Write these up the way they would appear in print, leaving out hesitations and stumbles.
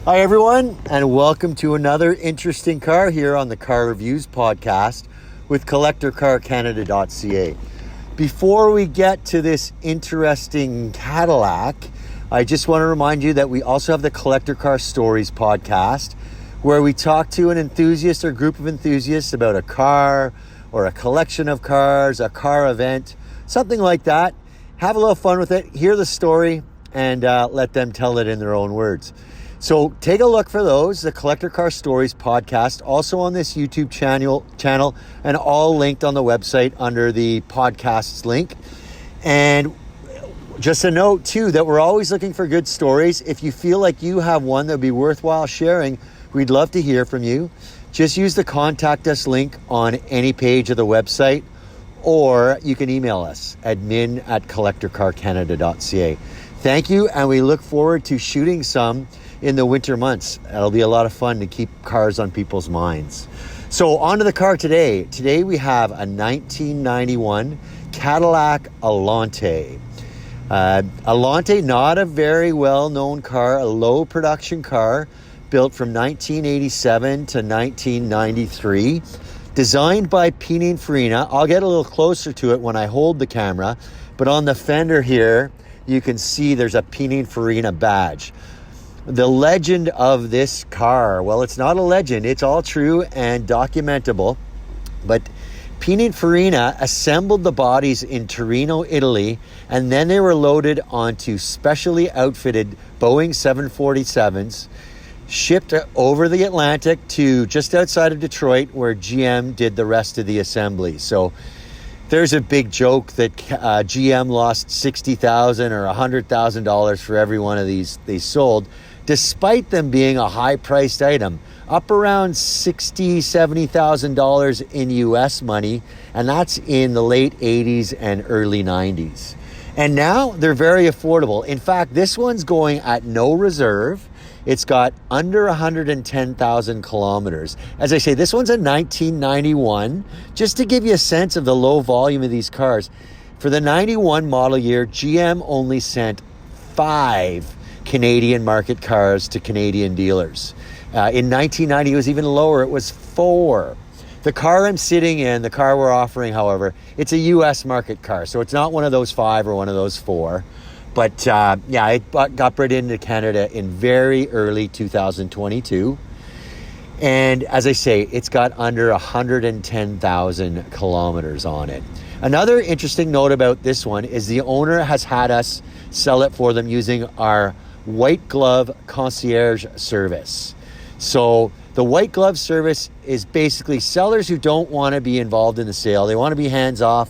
Hi everyone, and welcome to another interesting car here on the Car Reviews podcast with CollectorCarCanada.CA. Before we get to this interesting Cadillac, I just want to remind you that we also have the Collector Car Stories podcast, where we talk to an enthusiast or group of enthusiasts about a car or a collection of cars, a car event, something like that. Have a little fun with it, hear the story, and let them tell it in their own words. So take a look for those, the Collector Car Stories podcast, also on this YouTube channel, and all linked on the website under the podcasts link. And just a note too, that we're always looking for good stories. If you feel like you have one that would be worthwhile sharing, we'd love to hear from you. Just use the contact us link on any page of the website, or you can email us, admin@CollectorCarCanada.CA. Thank you, and we look forward to shooting some in the winter months. It'll be a lot of fun to keep cars on people's minds. So on to the car today. Today we have a 1991 Cadillac Allante. Allante, not a very well-known car, a low production car, built from 1987 to 1993. Designed by Pininfarina. I'll get a little closer to it when I hold the camera, but on the fender here, you can see there's a Pininfarina badge. The legend of this car, well, it's not a legend, it's all true and documentable, but Pininfarina assembled the bodies in Torino, Italy, and then they were loaded onto specially outfitted Boeing 747s, shipped over the Atlantic to just outside of Detroit, where GM did the rest of the assembly. So there's a big joke that GM lost $60,000 or $100,000 for every one of these they sold, despite them being a high-priced item, up around $60,000, $70,000 in US money, and that's in the late 80s and early 90s. And now they're very affordable. In fact, this one's going at no reserve. It's got under 110,000 kilometers. As I say, this one's a 1991. Just to give you a sense of the low volume of these cars, for the 91 model year, GM only sent 5 Canadian market cars to Canadian dealers. In 1990, it was even lower. It was 4. The car I'm sitting in, the car we're offering, however, it's a US market car. So it's not one of those 5 or one of those 4. But it got brought into Canada in very early 2022. And as I say, it's got under 110,000 kilometers on it. Another interesting note about this one is the owner has had us sell it for them using our white glove concierge service. So the white glove service is basically sellers who don't want to be involved in the sale. They want to be hands off.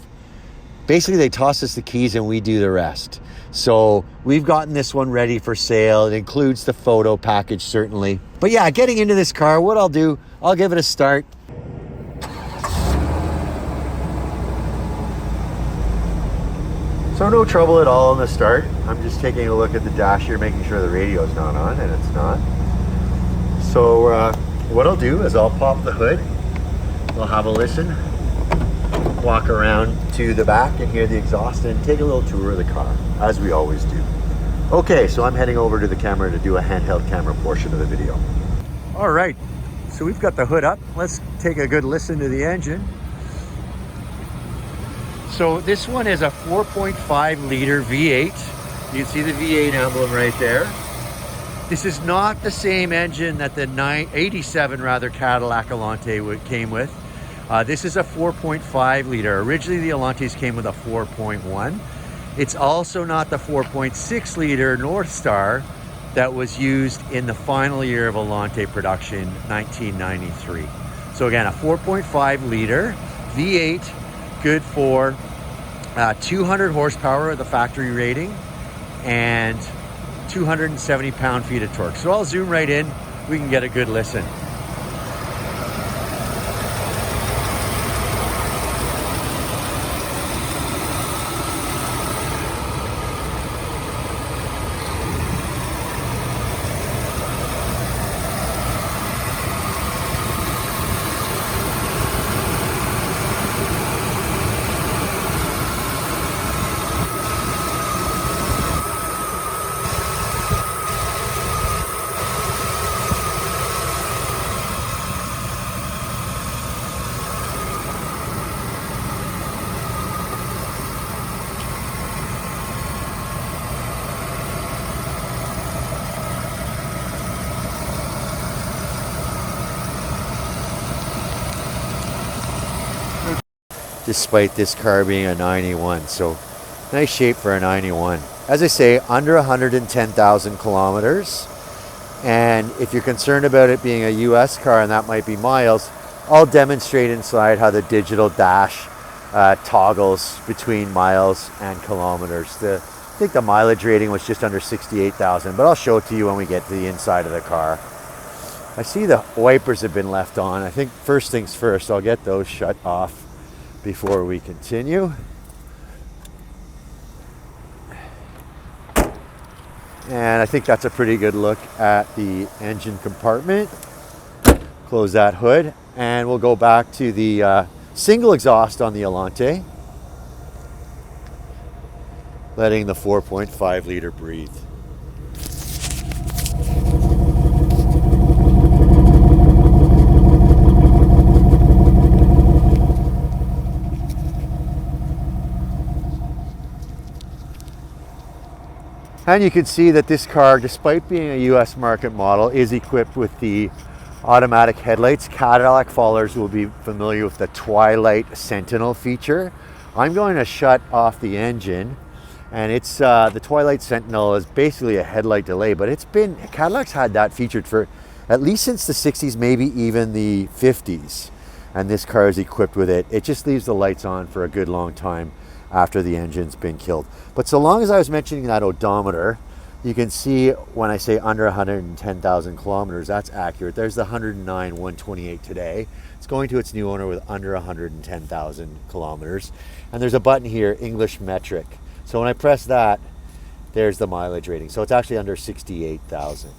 Basically, they toss us the keys and we do the rest. So we've gotten this one ready for sale. It includes the photo package, certainly. But yeah, getting into this car, what I'll do, I'll give it a start. So no trouble at all in the start. I'm just taking a look at the dash here, making sure the radio's not on, and it's not. So what I'll do is I'll pop the hood. We'll have a listen, walk around to the back and hear the exhaust and take a little tour of the car, as we always do. Okay, so I'm heading over to the camera to do a handheld camera portion of the video. All right, so we've got the hood up. Let's take a good listen to the engine. So this one is a 4.5 liter V8. You can see the V8 emblem right there. This is not the same engine that the 87 Cadillac Allante came with. This is a 4.5 liter. Originally the Allantes came with a 4.1. It's also not the 4.6 liter North Star that was used in the final year of Allante production, 1993. So again, a 4.5 liter V8, good for 200 horsepower, the factory rating, and 270 pound-feet of torque. So I'll zoom right in. We can get a good listen. despite this car being a 91. So nice shape for a 91. As I say, under 110,000 kilometers. And if you're concerned about it being a US car and that might be miles, I'll demonstrate inside how the digital dash toggles between miles and kilometers. I think the mileage rating was just under 68,000, but I'll show it to you when we get to the inside of the car. I see the wipers have been left on. I think first things first, I'll get those shut off before we continue. And I think that's a pretty good look at the engine compartment. Close that hood, and we'll go back to the single exhaust on the Allante, letting the 4.5 liter breathe. And you can see that this car, despite being a US market model, is equipped with the automatic headlights. Cadillac followers will be familiar with the Twilight Sentinel feature. I'm going to shut off the engine, and it's the Twilight Sentinel is basically a headlight delay, but Cadillac's had that featured for at least since the 60s, maybe even the 50s, and this car is equipped with it. It just leaves the lights on for a good long time after the engine's been killed. But so long as I was mentioning that odometer, you can see when I say under 110,000 kilometers, that's accurate. There's the 109,128 today. It's going to its new owner with under 110,000 kilometers. And there's a button here, English metric. So when I press that, there's the mileage rating. So it's actually under 68,000.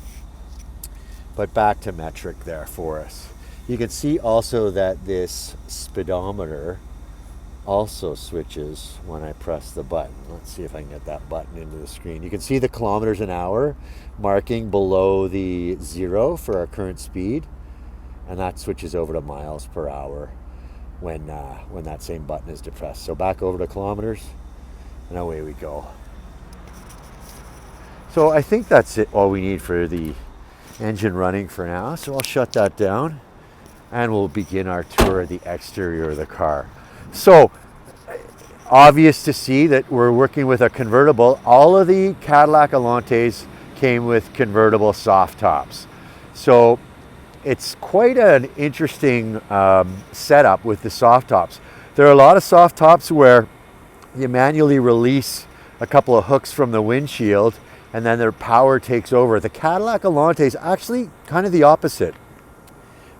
But back to metric there for us. You can see also that this speedometer also switches when I press the button. Let's see if I can get that button into the screen. You can see the kilometers an hour marking below the 0 for our current speed, and that switches over to miles per hour when that same button is depressed. So back over to kilometers, and away we go. So I think that's it, all we need for the engine running for now. So I'll shut that down, and we'll begin our tour of the exterior of the car. So obvious to see that we're working with a convertible. All of the Cadillac Allantes came with convertible soft tops. So it's quite an interesting setup with the soft tops. There are a lot of soft tops where you manually release a couple of hooks from the windshield and then their power takes over. The Cadillac Allante is actually kind of the opposite.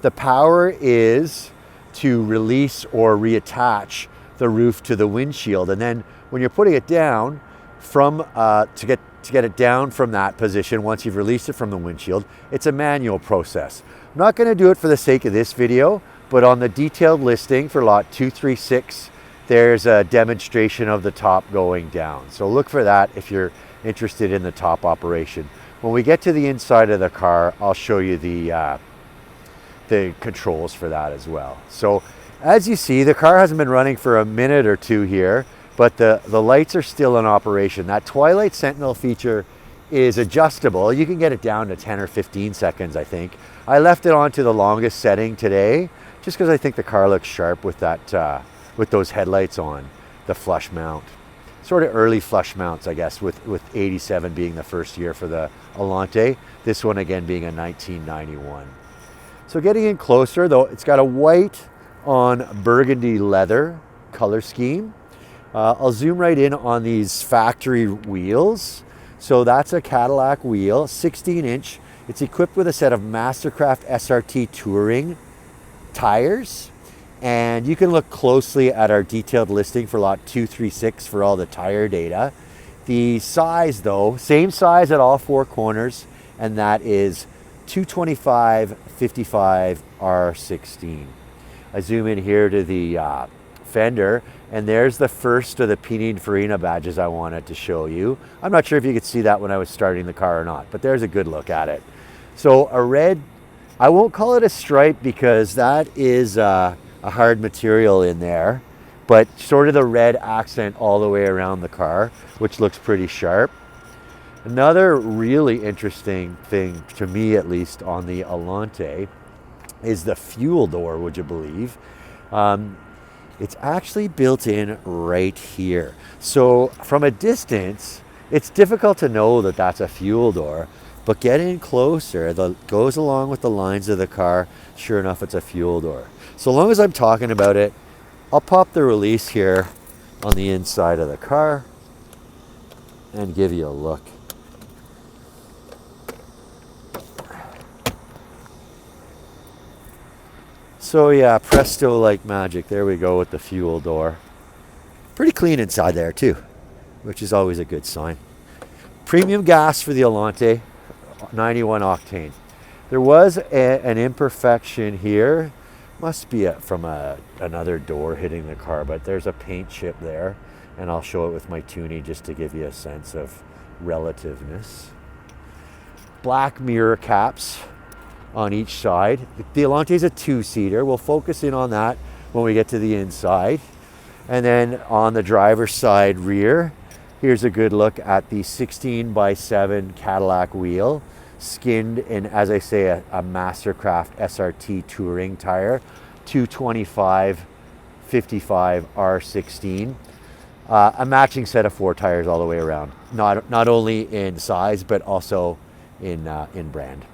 The power is to release or reattach the roof to the windshield, and then when you're putting it down from to get it down from that position, once you've released it from the windshield, it's a manual process. I'm not going to do it for the sake of this video, but on the detailed listing for lot 236, there's a demonstration of the top going down. So look for that if you're interested in the top operation. When we get to the inside of the car, I'll show you the controls for that as well. So as you see, the car hasn't been running for a minute or two here, but the lights are still in operation. That Twilight Sentinel feature is adjustable. You can get it down to 10 or 15 seconds, I think. I left it on to the longest setting today, just because I think the car looks sharp with that, with those headlights on, the flush mount. Sort of early flush mounts, I guess, with 87 being the first year for the Allante. This one again being a 1991. So getting in closer though, it's got a white on burgundy leather color scheme. I'll zoom right in on these factory wheels. So that's a Cadillac wheel, 16-inch. It's equipped with a set of Mastercraft SRT Touring tires. And you can look closely at our detailed listing for lot 236 for all the tire data. The size though, same size at all four corners, and that is 225/55 R16. I zoom in here to the fender, and there's the first of the Pininfarina badges I wanted to show you. I'm not sure if you could see that when I was starting the car or not, but there's a good look at it. So a red, I won't call it a stripe because that is a hard material in there, but sort of the red accent all the way around the car, which looks pretty sharp. Another really interesting thing, to me at least, on the Allante is the fuel door, would you believe? It's actually built in right here. So from a distance, it's difficult to know that that's a fuel door, but get in closer, that goes along with the lines of the car. Sure enough, it's a fuel door. So long as I'm talking about it, I'll pop the release here on the inside of the car and give you a look. So yeah, presto like magic. There we go with the fuel door. Pretty clean inside there too, which is always a good sign. Premium gas for the Allante, 91 octane. There was an imperfection here. Must be from another door hitting the car, but there's a paint chip there, and I'll show it with my tuning just to give you a sense of relativeness. Black mirror caps on each side. The Allante is a two-seater. We'll focus in on that when we get to the inside. And then on the driver's side rear, here's a good look at the 16x7 Cadillac wheel, skinned in, as I say, a Mastercraft SRT touring tire, 225 55 R16. A matching set of 4 tires all the way around, not only in size but also in brand.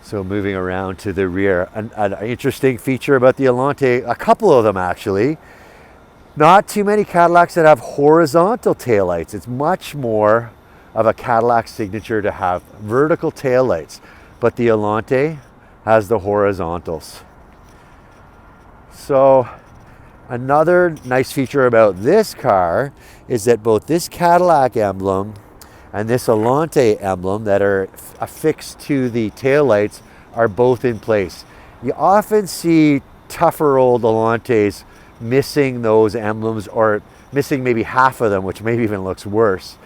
So moving around to the rear, an interesting feature about the Allante, a couple of them actually. Not too many Cadillacs that have horizontal taillights. It's much more of a Cadillac signature to have vertical taillights, but the Allante has the horizontals. So another nice feature about this car is that both this Cadillac emblem and this Allante emblem that are affixed to the taillights are both in place. You often see tougher old Allantes missing those emblems, or missing maybe half of them, which maybe even looks worse.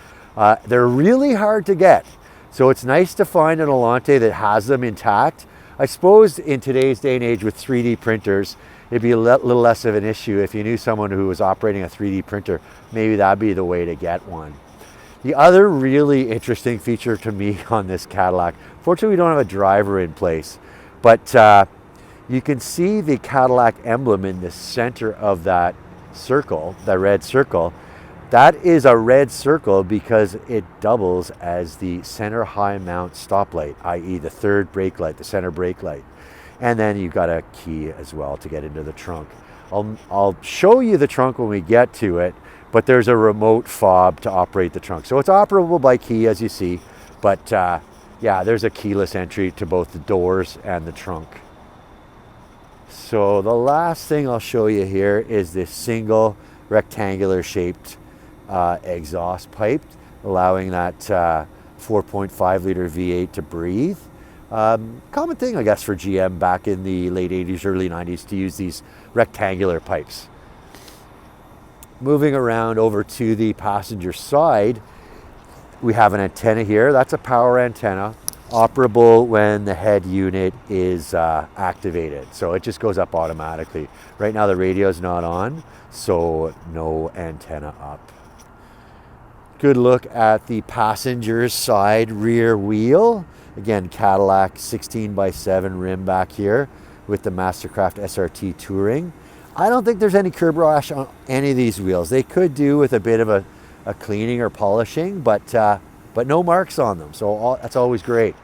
They're really hard to get. So it's nice to find an Allante that has them intact. I suppose in today's day and age with 3D printers, it'd be a little less of an issue. If you knew someone who was operating a 3D printer, maybe that'd be the way to get one. The other really interesting feature to me on this Cadillac, fortunately we don't have a driver in place, but you can see the Cadillac emblem in the center of that circle, the red circle. That is a red circle because it doubles as the center high mount stoplight, i.e. the third brake light, the center brake light. And then you've got a key as well to get into the trunk. I'll show you the trunk when we get to it, but there's a remote fob to operate the trunk. So it's operable by key, as you see, but yeah, there's a keyless entry to both the doors and the trunk. So the last thing I'll show you here is this single rectangular shaped exhaust pipe, allowing that 4.5 liter V8 to breathe. Common thing, I guess, for GM back in the late 80s, early 90s to use these rectangular pipes. Moving around over to the passenger side, we have an antenna here. That's a power antenna, operable when the head unit is activated. So it just goes up automatically. Right now the radio is not on, so no antenna up. Good look at the passenger side rear wheel. Again, Cadillac 16x7 rim back here with the Mastercraft SRT Touring. I don't think there's any curb rash on any of these wheels. They could do with a bit of a cleaning or polishing, but no marks on them, so that's always great.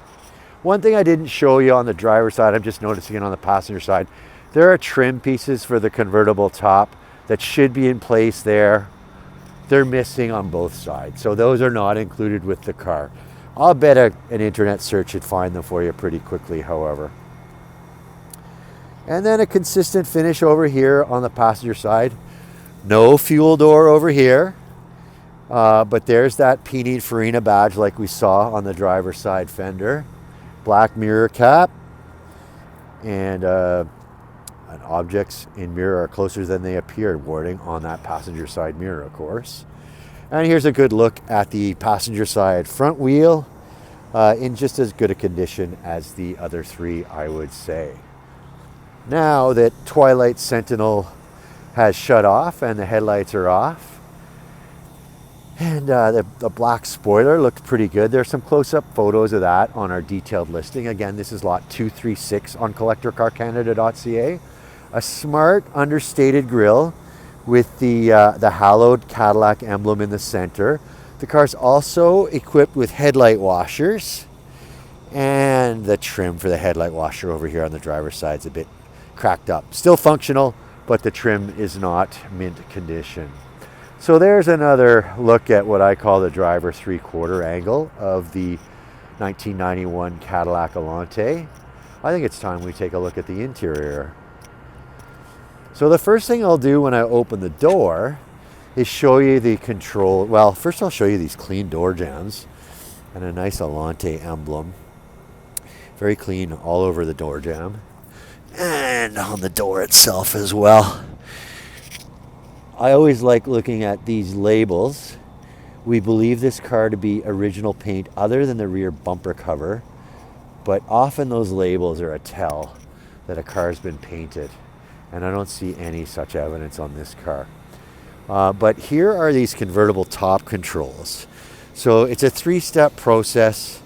One thing I didn't show you on the driver's side, I'm just noticing it on the passenger side, there are trim pieces for the convertible top that should be in place there. They're missing on both sides, so those are not included with the car. I'll bet an internet search would find them for you pretty quickly, however. And then a consistent finish over here on the passenger side. No fuel door over here, but there's that Pininfarina badge like we saw on the driver's side fender. Black mirror cap, and objects in mirror are closer than they appear warning on that passenger side mirror, of course. And here's a good look at the passenger side front wheel, in just as good a condition as the other three, I would say. Now that Twilight Sentinel has shut off and the headlights are off, and the black spoiler looked pretty good. There's some close-up photos of that on our detailed listing. Again, this is lot 236 on CollectorCarCanada.CA. a smart understated grille with the hallowed Cadillac emblem in the center. The car's also equipped with headlight washers, and the trim for the headlight washer over here on the driver's side is a bit cracked up. Still functional, but the trim is not mint condition. So there's another look at what I call the driver 3/4 angle of the 1991 Cadillac Allante. I think it's time we take a look at the interior. So the first thing I'll do when I open the door is show you the control. Well, first I'll show you these clean door jambs and a nice Allante emblem. Very clean all over the door jamb and on the door itself as well. I always like looking at these labels. We believe this car to be original paint other than the rear bumper cover, but often those labels are a tell that a car's been painted, and I don't see any such evidence on this car. But here are these convertible top controls. So it's a 3-step process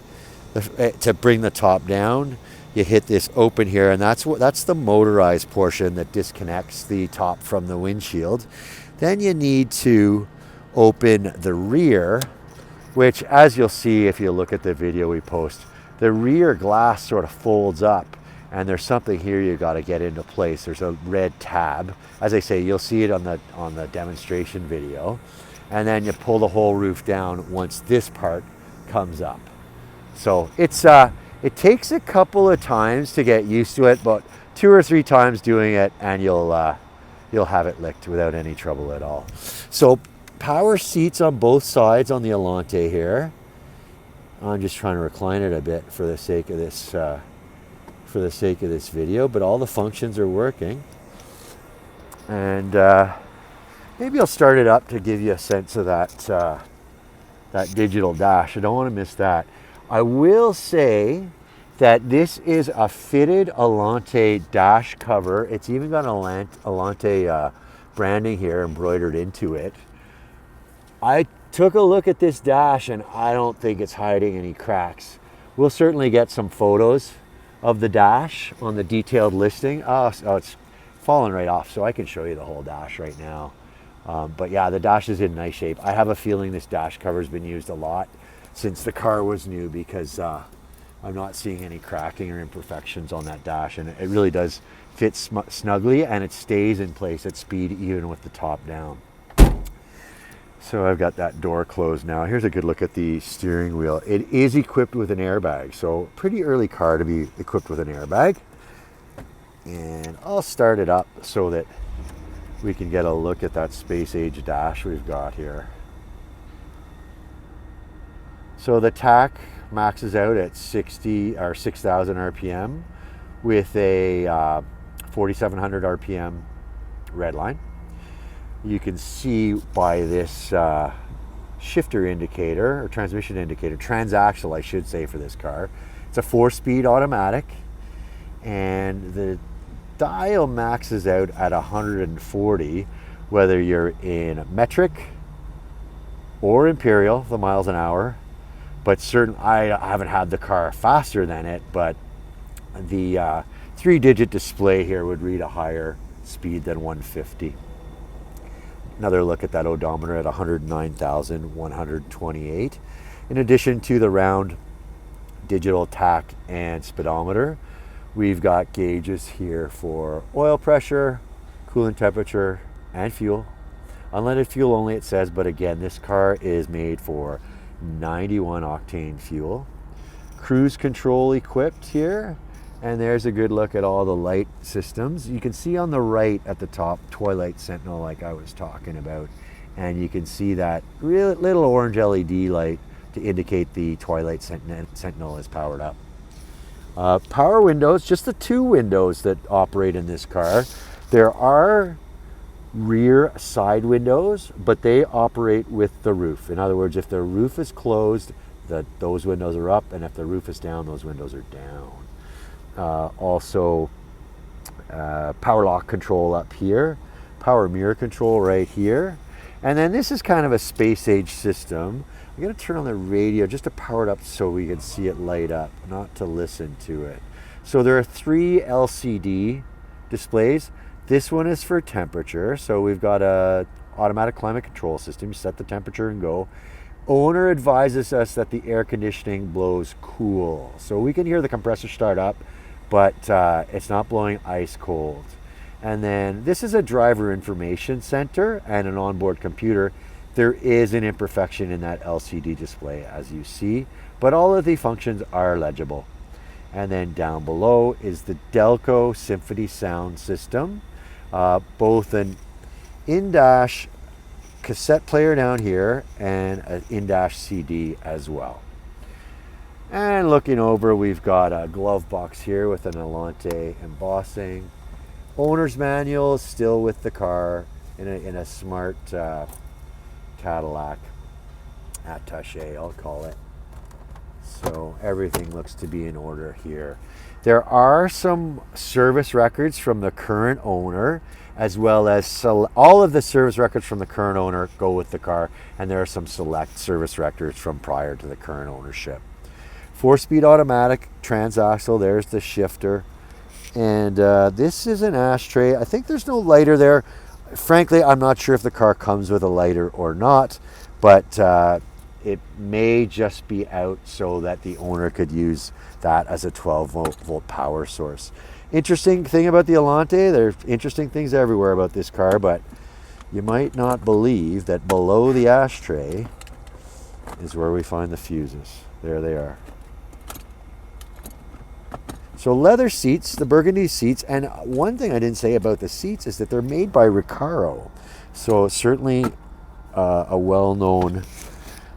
to bring the top down. You hit this open here, and that's the motorized portion that disconnects the top from the windshield. Then you need to open the rear, which, as you'll see if you look at the video we post, the rear glass sort of folds up, and there's something here you got to get into place. There's a red tab. As I say, you'll see it on the demonstration video, and then you pull the whole roof down once this part comes up. So it takes a couple of times to get used to it, but 2 or 3 times doing it, and you'll have it licked without any trouble at all. So power seats on both sides on the Allante here. I'm just trying to recline it a bit for the sake of this video, but all the functions are working. And maybe I'll start it up to give you a sense of that digital dash. I don't want to miss that. I will say that this is a fitted Allante dash cover. It's even got an Allante branding here embroidered into it. I took a look at this dash, and I don't think it's hiding any cracks. We'll certainly get some photos of the dash on the detailed listing. Oh, it's fallen right off, so I can show you the whole dash right now. But yeah, the dash is in nice shape. I have a feeling this dash cover has been used a lot since the car was new, because I'm not seeing any cracking or imperfections on that dash, and it really does fit snugly, and it stays in place at speed even with the top down. So I've got that door closed now. Here's a good look at the steering wheel. It is equipped with an airbag, so pretty early car to be equipped with an airbag. And I'll start it up so that we can get a look at that space age dash we've got here. So the tach maxes out at 6,000 RPM with a 4,700 RPM red line. You can see by this shifter indicator, or transmission indicator, transaxle I should say, for this car. It's a 4-speed automatic, and the dial maxes out at 140, whether you're in metric or imperial, the miles an hour. But I haven't had the car faster than it, but the 3-digit display here would read a higher speed than 150. Another look at that odometer at 109,128. In addition to the round digital tach and speedometer, we've got gauges here for oil pressure, coolant temperature, and fuel. Unleaded fuel only, it says, but again, this car is made for 91 octane fuel. Cruise control equipped here, and there's a good look at all the light systems. You can see on the right at the top Twilight Sentinel, like I was talking about, and you can see that real little orange LED light to indicate the Twilight Sentinel is powered up. Power windows, just the 2 windows that operate in this car. There are rear side windows, but they operate with the roof. In other words, if the roof is closed, those windows are up, and if the roof is down, those windows are down. Also, power lock control up here, power mirror control right here, and then this is kind of a space age system. I'm going to turn on the radio just to power it up so we can see it light up, not to listen to it. So there are 3 LCD displays. This one is for temperature. So we've got a automatic climate control system. You set the temperature and go. Owner advises us that the air conditioning blows cool. So we can hear the compressor start up, but it's not blowing ice cold. And then this is a driver information center and an onboard computer. There is an imperfection in that LCD display, as you see, but all of the functions are legible. And then down below is the Delco Symphony sound system, both an in-dash cassette player down here and an in-dash CD as well. And looking over, we've got a glove box here with an Allante embossing. Owner's manual is still with the car in a smart Cadillac Attaché, I'll call it. So everything looks to be in order here. There are some service records from the current owner, as well as all of the service records from the current owner go with the car, and there are some select service records from prior to the current ownership. 4-speed automatic transaxle, there's the shifter. And this is an ashtray. I think there's no lighter there. Frankly, I'm not sure if the car comes with a lighter or not, but it may just be out so that the owner could use that as a 12-volt power source. Interesting thing about the Allante, there's interesting things everywhere about this car, but you might not believe that below the ashtray is where we find the fuses. There they are. So leather seats, the burgundy seats, and one thing I didn't say about the seats is that they're made by Recaro. So certainly a well-known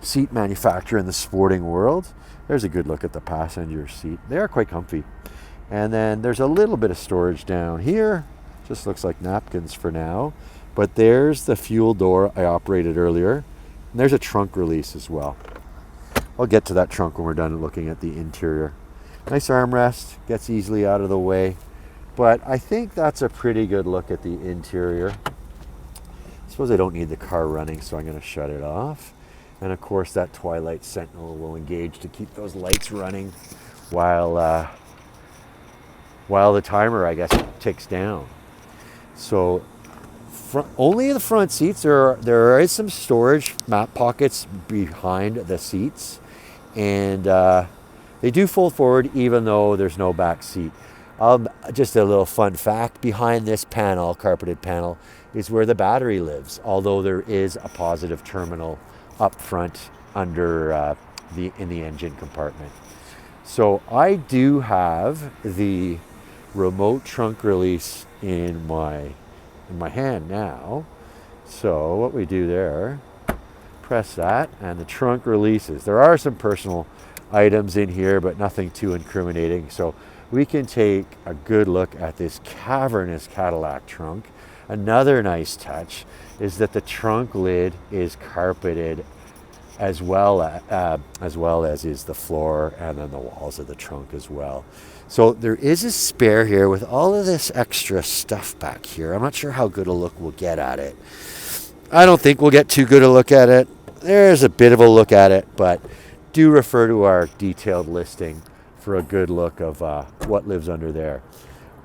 seat manufacturer in the sporting world. There's a good look at the passenger seat. They are quite comfy. And then there's a little bit of storage down here. Just looks like napkins for now. But there's the fuel door I operated earlier. And there's a trunk release as well. I'll get to that trunk when we're done looking at the interior. Nice armrest, gets easily out of the way. But I think that's a pretty good look at the interior. I suppose I don't need the car running, so I'm going to shut it off. And of course that Twilight Sentinel will engage to keep those lights running while the timer, I guess, ticks down. So only the front seats. There is some storage map pockets behind the seats, and they do fold forward even though there's no back seat. Just a little fun fact, behind this panel, carpeted panel, is where the battery lives, although there is a positive terminal up front under in the engine compartment. So I do have the remote trunk release in my hand now. So what we do there, press that, and the trunk releases. There are some personal items in here, but nothing too incriminating. So we can take a good look at this cavernous Cadillac trunk. Another nice touch is that the trunk lid is carpeted as well as is the floor and then the walls of the trunk as well. So there is a spare here with all of this extra stuff back here. I'm not sure how good a look we'll get at it. I don't think we'll get too good a look at it. There's a bit of a look at it, but do refer to our detailed listing for a good look of what lives under there.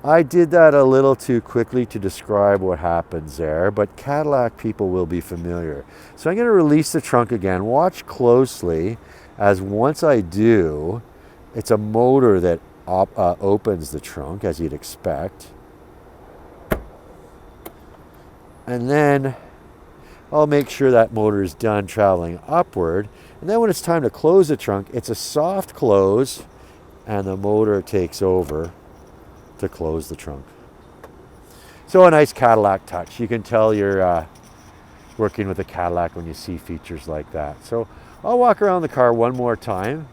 I did that a little too quickly to describe what happens there, but Cadillac people will be familiar. So I'm going to release the trunk again. Watch closely, as once I do, it's a motor that opens the trunk, as you'd expect. And then I'll make sure that motor is done traveling upward. And then when it's time to close the trunk, it's a soft close, and the motor takes over to close the trunk. So a nice Cadillac touch. You can tell you're working with a Cadillac when you see features like that. So I'll walk around the car one more time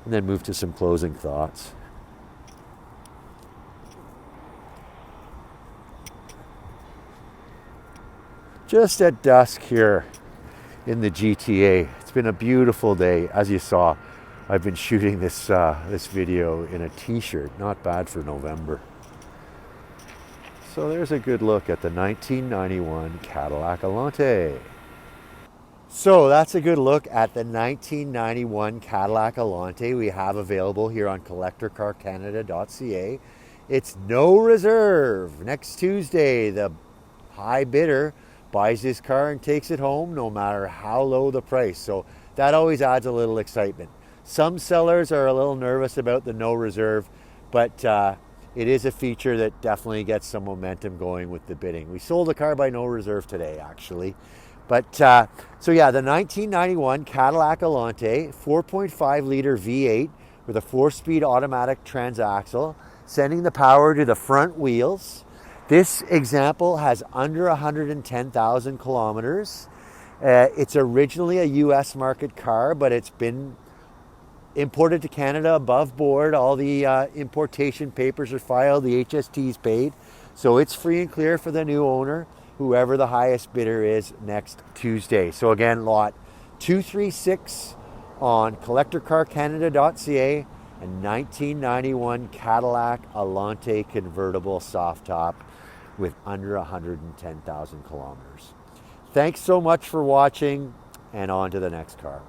and then move to some closing thoughts. Just at dusk here in the GTA. It's been a beautiful day. As you saw, I've been shooting this video in a t-shirt. Not bad for November. So there's a good look at the 1991 Cadillac Allante. So that's a good look at the 1991 Cadillac Allante we have available here on CollectorCarCanada.CA. It's no reserve. Next Tuesday, the high bidder buys this car and takes it home no matter how low the price. So that always adds a little excitement. Some sellers are a little nervous about the no reserve, but it is a feature that definitely gets some momentum going with the bidding. We sold a car by no reserve today, actually. But so yeah, the 1991 Cadillac Allante 4.5 liter V8 with a 4-speed automatic transaxle, sending the power to the front wheels. This example has under 110,000 kilometers. It's originally a US market car, but it's been imported to Canada above board. All the importation papers are filed, the HST is paid. So it's free and clear for the new owner, whoever the highest bidder is, next Tuesday. So again, lot 236 on CollectorCarCanada.CA, a 1991 Cadillac Allante convertible soft top with under 110,000 kilometers. Thanks so much for watching, and on to the next car.